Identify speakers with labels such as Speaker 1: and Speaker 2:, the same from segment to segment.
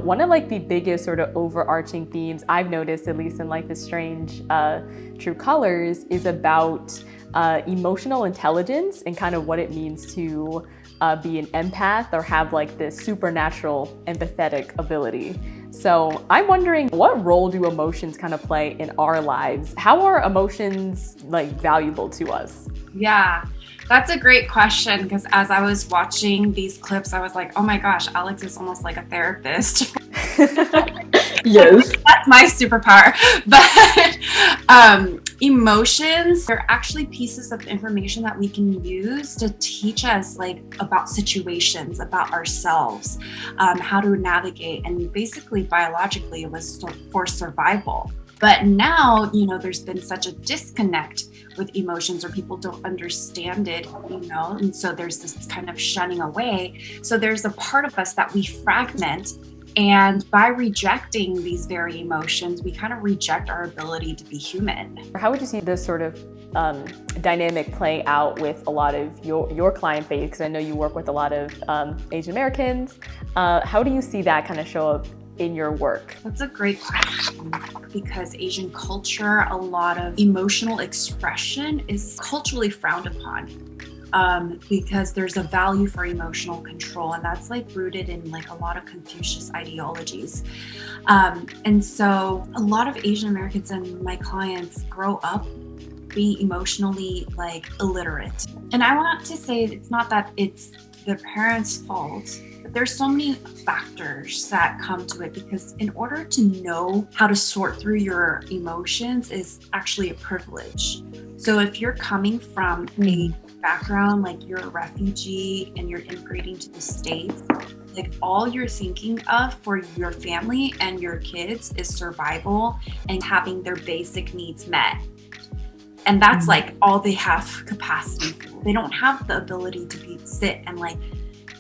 Speaker 1: One of like the biggest sort of overarching themes I've noticed, at least in like the Strange True Colors, is about emotional intelligence and kind of what it means to be an empath or have like this supernatural empathetic ability. So I'm wondering, what role do emotions kind of play in our lives? How are emotions like valuable to us?
Speaker 2: Yeah, that's a great question because as I was watching these clips, I was like, oh my gosh, Alex is almost like a therapist.
Speaker 1: Yes.
Speaker 2: That's my superpower. But emotions are actually pieces of information that we can use to teach us like about situations, about ourselves, how to navigate, and basically biologically it was for survival. But now, there's been such a disconnect with emotions, or people don't understand it, and so there's this kind of shunning away. So there's a part of us that we fragment. And by rejecting these very emotions, we kind of reject our ability to be human.
Speaker 1: How would you see this sort of dynamic play out with a lot of your client base? Because I know you work with a lot of Asian Americans. How do you see that kind of show up in your work?
Speaker 2: That's a great question, because Asian culture, a lot of emotional expression is culturally frowned upon. Because there's a value for emotional control, and that's like rooted in like a lot of Confucius ideologies. And so a lot of Asian Americans and my clients grow up being emotionally like illiterate. And I want to say it's not that it's their parents' fault. There's so many factors that come to it, because in order to know how to sort through your emotions is actually a privilege. So if you're coming from a background, like you're a refugee and you're immigrating to the States, like all you're thinking of for your family and your kids is survival and having their basic needs met. And that's like all they have capacity for. They don't have the ability to sit and like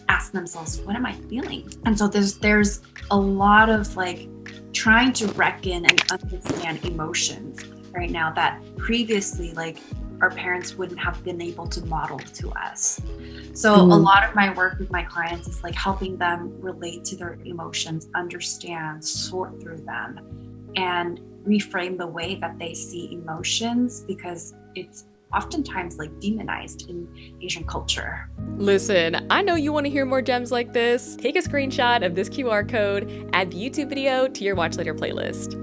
Speaker 2: ask themselves, what am I feeling? And so there's a lot of like trying to reckon and understand emotions right now that previously like our parents wouldn't have been able to model to us. So a lot of my work with my clients is like helping them relate to their emotions, understand, sort through them, and reframe the way that they see emotions, because it's oftentimes like demonized in Asian culture.
Speaker 1: Listen, I know you want to hear more gems like this. Take a screenshot of this QR code, add the YouTube video to your Watch Later playlist.